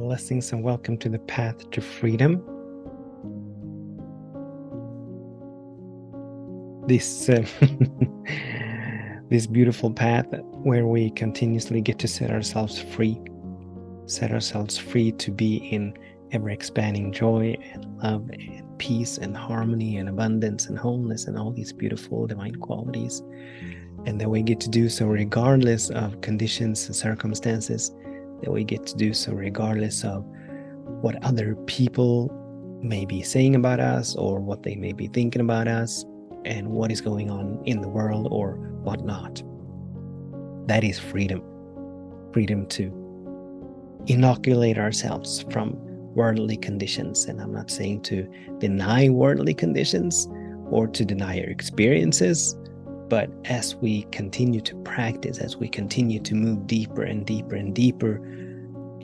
Blessings and welcome to the path to freedom. This this beautiful path where we continuously get to set ourselves free to be in ever-expanding joy and love and peace and harmony and abundance and wholeness and all these beautiful divine qualities. And that we get to do so regardless of conditions and circumstances, that we get to do so regardless of what other people may be saying about us or what they may be thinking about us and what is going on in the world or whatnot. That is freedom. Freedom to inoculate ourselves from worldly conditions. And I'm not saying to deny worldly conditions or to deny our experiences, but as we continue to practice, as we continue to move deeper and deeper and deeper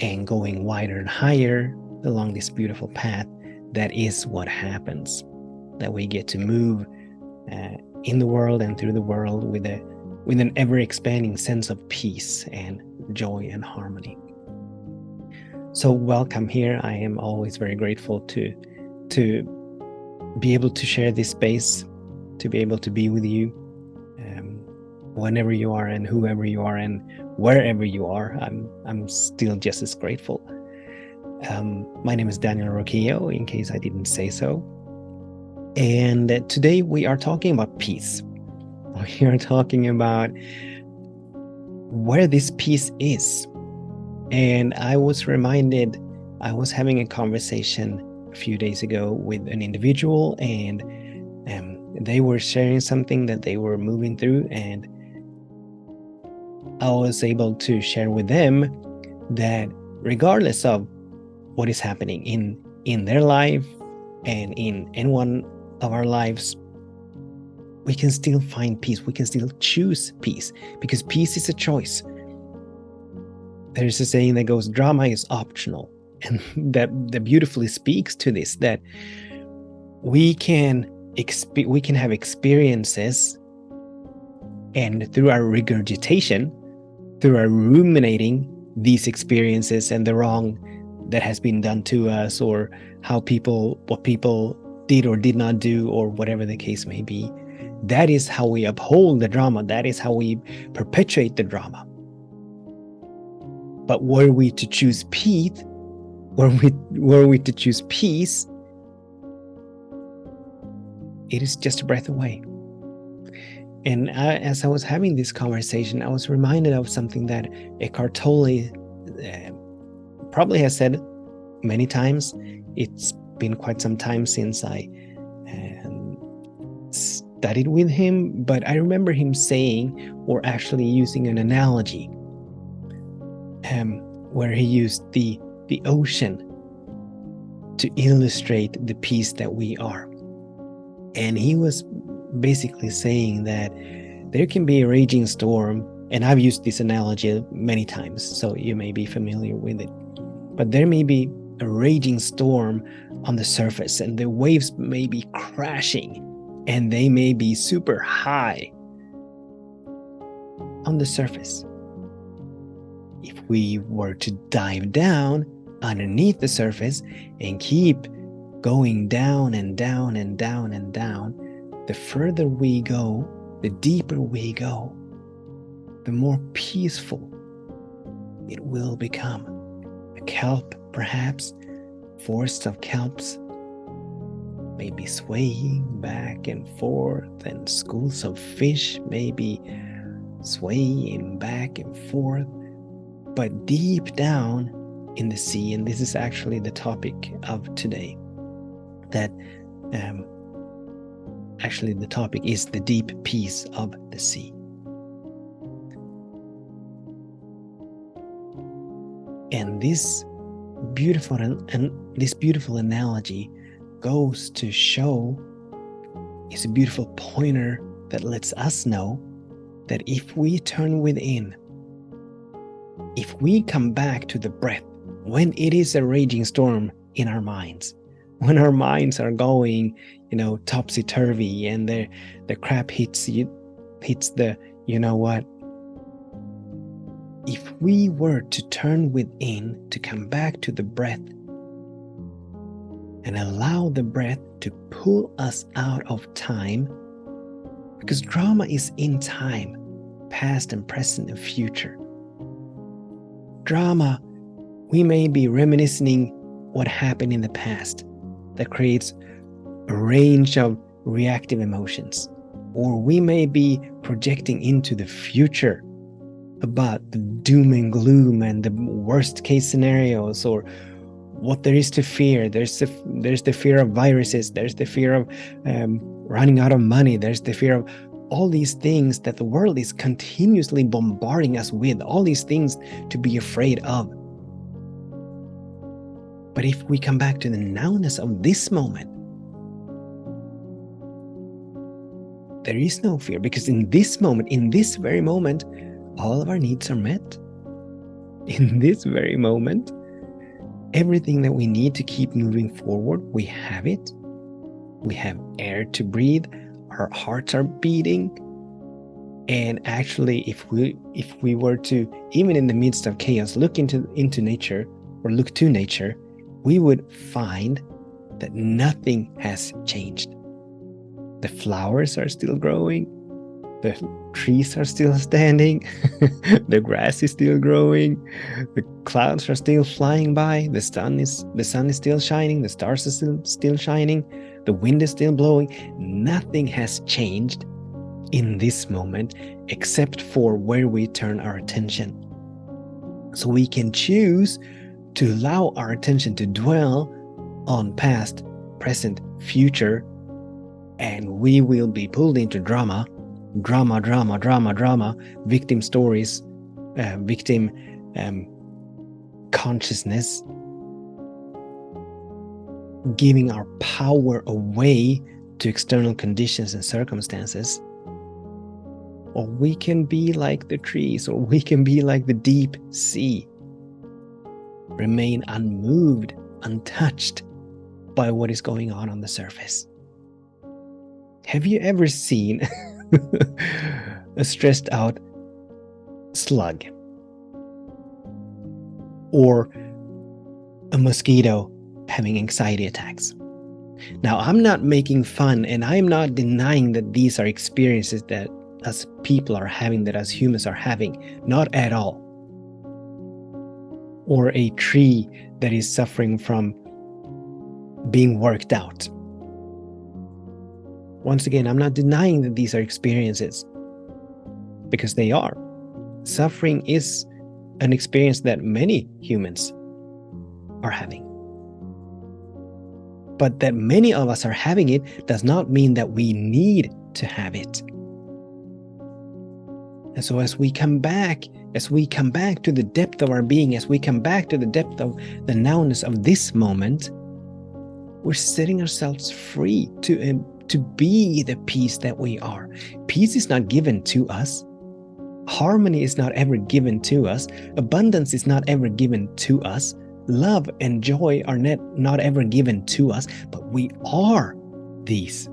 and going wider and higher along this beautiful path, that is what happens. That we get to move in the world and through the world with an ever-expanding sense of peace and joy and harmony. So welcome here. I am always very grateful to be able to share this space, to be able to be with you whenever you are and whoever you are and wherever you are. I'm still just as grateful. My name is Daniel Roquillo, in case I didn't say so. And today we are talking about peace. We are talking about where this peace is. And I was reminded, I was having a conversation a few days ago with an individual, and they were sharing something that they were moving through, and I was able to share with them that regardless of what is happening in their life and in any one of our lives, we can still find peace. We can still choose peace, because peace is a choice. There's a saying that goes, drama is optional, and that beautifully speaks to this, that we can have experiences, and through our regurgitation, through our ruminating these experiences and the wrong that has been done to us, or what people did or did not do, or whatever the case may be, that is how we uphold the drama. That is how we perpetuate the drama. But were we to choose peace, it is just a breath away. And as I was having this conversation, I was reminded of something that Eckhart Tolle probably has said many times. It's been quite some time since I studied with him, but I remember him saying, or actually using an analogy, where he used the ocean to illustrate the peace that we are. And he was basically saying that there can be a raging storm, and I've used this analogy many times, so you may be familiar with it. But there may be a raging storm on the surface, and the waves may be crashing, and they may be super high on the surface. If we were to dive down underneath the surface and keep going down and down and down and down, the further we go, the deeper we go, the more peaceful it will become. A kelp, perhaps, forests of kelps may be swaying back and forth, and schools of fish may be swaying back and forth. But deep down in the sea, and this is actually the topic of today, that actually the topic is the deep peace of the sea. And this beautiful analogy goes to show, is a beautiful pointer that lets us know that if we turn within, if we come back to the breath when it is a raging storm in our minds, when our minds are going, topsy-turvy, and the crap hits the, if we were to turn within, to come back to the breath and allow the breath to pull us out of time, because drama is in time, past and present and future. Drama, we may be reminiscing what happened in the past that creates a range of reactive emotions, or we may be projecting into the future about the doom and gloom and the worst case scenarios, or what there is to fear. There's the fear of viruses, there's the fear of running out of money, there's the fear of all these things that the world is continuously bombarding us with, all these things to be afraid of. But if we come back to the nowness of this moment, there is no fear, because in this moment, in this very moment, all of our needs are met. In this very moment, everything that we need to keep moving forward, we have it. We have air to breathe, our hearts are beating. And actually, if we were to, even in the midst of chaos, look into nature, or look to nature, we would find that nothing has changed. The flowers are still growing, the trees are still standing, the grass is still growing, the clouds are still flying by, the sun is still shining, the stars are still shining, the wind is still blowing. Nothing has changed in this moment except for where we turn our attention. So we can choose to allow our attention to dwell on past, present, future, and we will be pulled into drama, victim stories, victim consciousness, giving our power away to external conditions and circumstances. Or we can be like the trees, or we can be like the deep sea, remain unmoved, untouched by what is going on the surface. Have you ever seen a stressed out slug, or a mosquito having anxiety attacks? Now, I'm not making fun, and I'm not denying that these are experiences that us people are having, that us humans are having, not at all. Or a tree that is suffering from being worked out. Once again, I'm not denying that these are experiences, because they are. Suffering is an experience that many humans are having. But that many of us are having it does not mean that we need to have it. And so as we come back to the depth of our being, as we come back to the depth of the nowness of this moment, we're setting ourselves free to be the peace that we are. Peace is not given to us. Harmony is not ever given to us. Abundance is not ever given to us. Love and joy are not ever given to us, but we are these.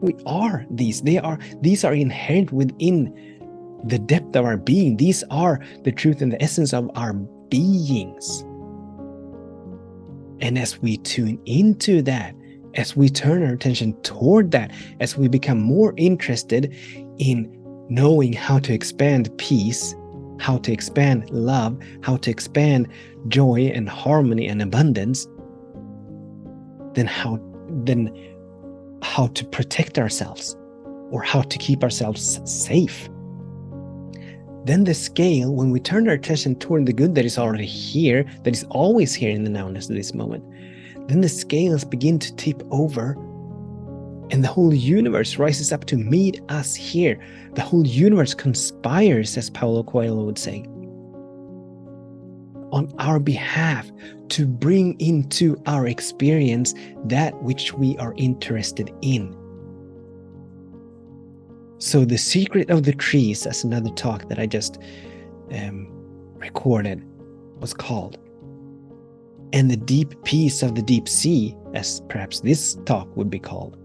We are these. These are inherent within the depth of our being. These are the truth and the essence of our beings. And as we tune into that, as we turn our attention toward that, as we become more interested in knowing how to expand peace, how to expand love, how to expand joy and harmony and abundance, then how to protect ourselves, or how to keep ourselves safe. Then the scale, when we turn our attention toward the good that is already here, that is always here in the nowness of this moment, then the scales begin to tip over, and the whole universe rises up to meet us here. The whole universe conspires, as Paulo Coelho would say, on our behalf to bring into our experience that which we are interested in. So the secret of the trees, as another talk that I just recorded was called, and the deep peace of the deep sea, as perhaps this talk would be called,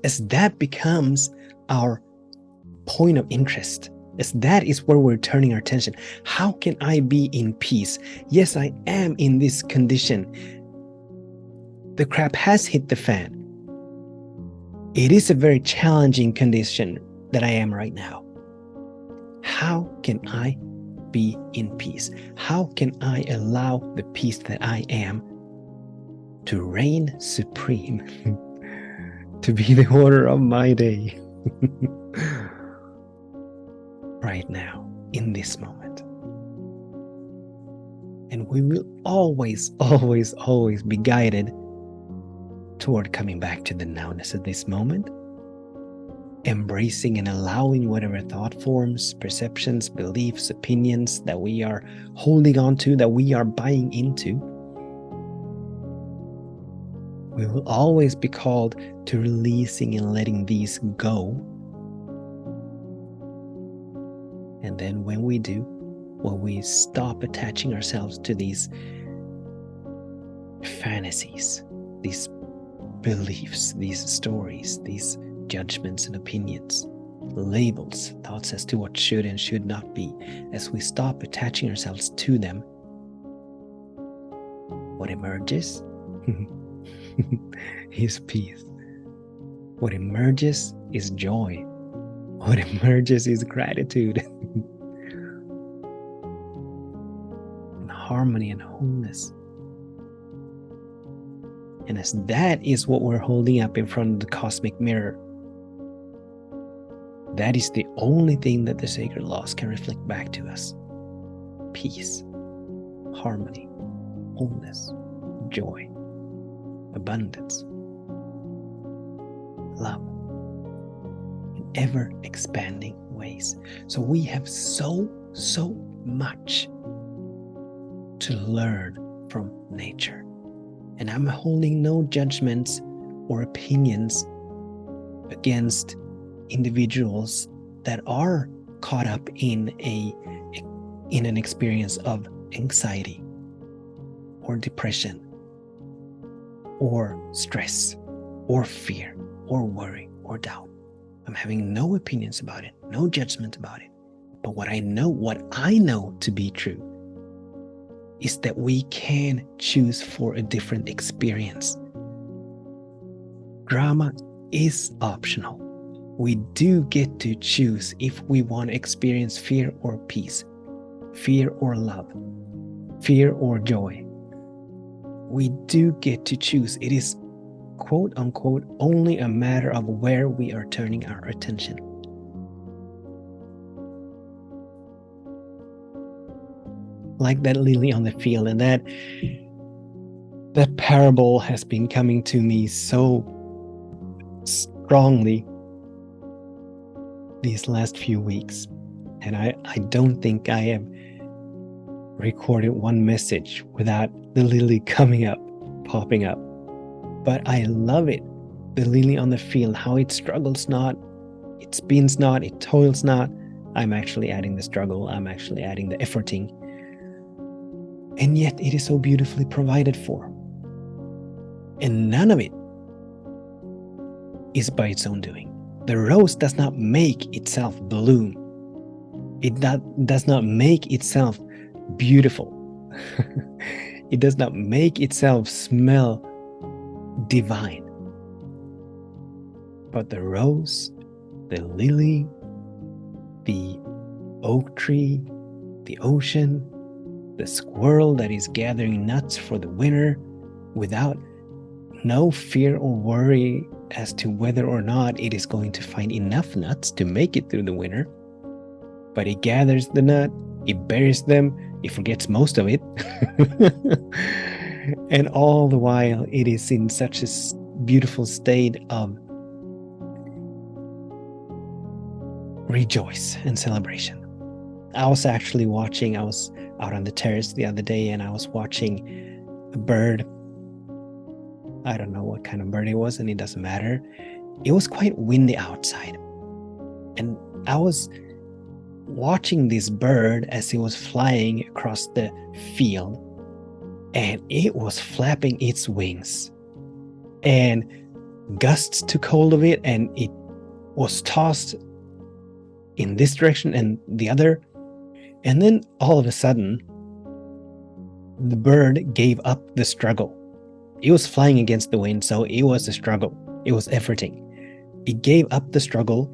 as that becomes our point of interest, As that is where we're turning our attention. How can I be in peace? Yes, I am in this condition. The crap has hit the fan. It is a very challenging condition that I am right now. How can I be in peace? How can I allow the peace that I am to reign supreme, to be the order of my day right now, in this moment? And we will always, always, always be guided toward coming back to the nowness of this moment, embracing and allowing whatever thought forms, perceptions, beliefs, opinions that we are holding on to, that we are buying into. We will always be called to releasing and letting these go. And then when we do, when we stop attaching ourselves to these fantasies, these beliefs, these stories, these judgments and opinions, labels, thoughts as to what should and should not be, as we stop attaching ourselves to them, what emerges is peace. What emerges is joy. What emerges is gratitude and harmony and wholeness. And as that is what we're holding up in front of the cosmic mirror, that is the only thing that the sacred laws can reflect back to us. Peace, harmony, wholeness, joy, abundance, love, in ever expanding ways. So we have so much to learn from nature. And I'm holding no judgments or opinions against individuals that are caught up in an experience of anxiety or depression or stress or fear or worry or doubt. I'm having no opinions about it, no judgment about it. But what I know to be true is that we can choose for a different experience. Drama is optional. We do get to choose if we want to experience fear or peace, fear or love, fear or joy. We do get to choose. It is, quote unquote, only a matter of where we are turning our attention. Like that lily on the field, and that parable has been coming to me so strongly these last few weeks. And I don't think I have recorded one message without the lily popping up. But I love it. The lily on the field, how it struggles not, it spins not, it toils not. I'm actually adding the struggle, I'm actually adding the efforting. And yet it is so beautifully provided for. And none of it is by its own doing. The rose does not make itself bloom. It does not make itself beautiful. It does not make itself smell divine. But the rose, the lily, the oak tree, the ocean, the squirrel that is gathering nuts for the winter without no fear or worry as to whether or not it is going to find enough nuts to make it through the winter. But it gathers the nut, it buries them, it forgets most of it. And all the while it is in such a beautiful state of rejoice and celebration. I was out on the terrace the other day and I was watching a bird. I don't know what kind of bird it was, and it doesn't matter. It was quite windy outside. And I was watching this bird as it was flying across the field, and it was flapping its wings. And gusts took hold of it, and it was tossed in this direction and the other. And then all of a sudden, the bird gave up the struggle. It was flying against the wind, so it was a struggle. It was efforting. It gave up the struggle.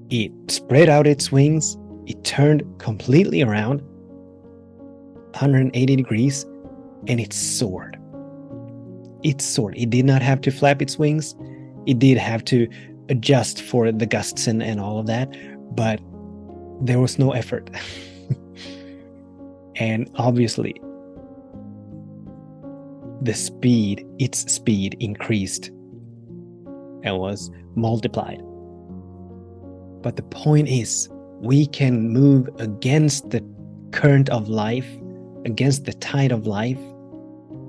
It spread out its wings. It turned completely around 180 degrees, and it soared. It soared. It did not have to flap its wings. It did have to adjust for the gusts and all of that, but there was no effort. And obviously, its speed increased and was multiplied. But the point is, we can move against the current of life, against the tide of life.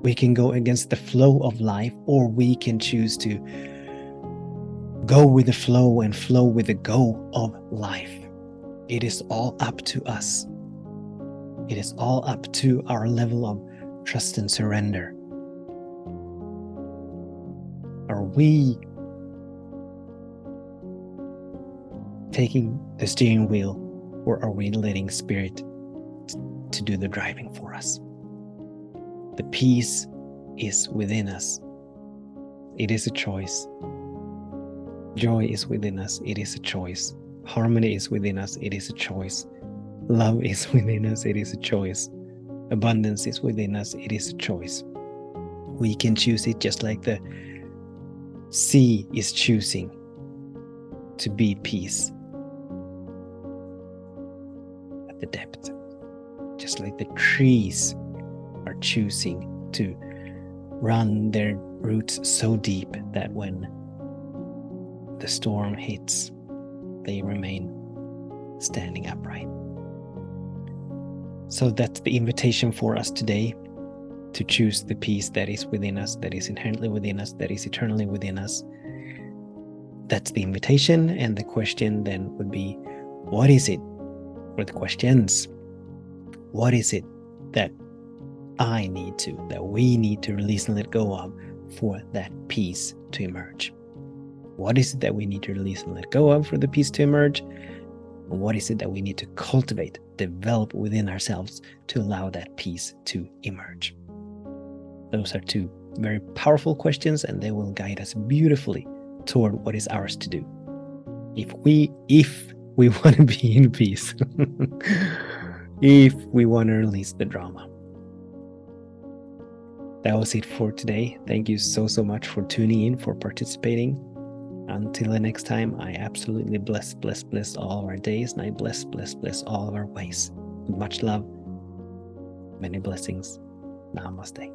We can go against the flow of life, or we can choose to go with the flow and flow with the go of life. It is all up to us. It is all up to our level of trust and surrender. Are we taking the steering wheel, or are we letting Spirit to do the driving for us? The peace is within us. It is a choice. Joy is within us. It is a choice. Harmony is within us. It is a choice. Love is within us. It is a choice. Abundance is within us. It is a choice. We can choose it, just like the sea is choosing to be peace at the depth. Just like the trees are choosing to run their roots so deep that when the storm hits, they remain standing upright. So that's the invitation for us today, to choose the peace that is within us, that is inherently within us, that is eternally within us. That's the invitation, and the question then would be, what is it, or the questions, what is it that that we need to release and let go of for that peace to emerge? What is it that we need to release and let go of for the peace to emerge? And what is it that we need to cultivate, develop within ourselves to allow that peace to emerge? Those are two very powerful questions, and they will guide us beautifully toward what is ours to do. If we want to be in peace, if we want to release the drama. That was it for today. Thank you so much for tuning in, for participating. Until the next time, I absolutely bless all of our days, and I bless all of our ways. With much love, many blessings. Namaste.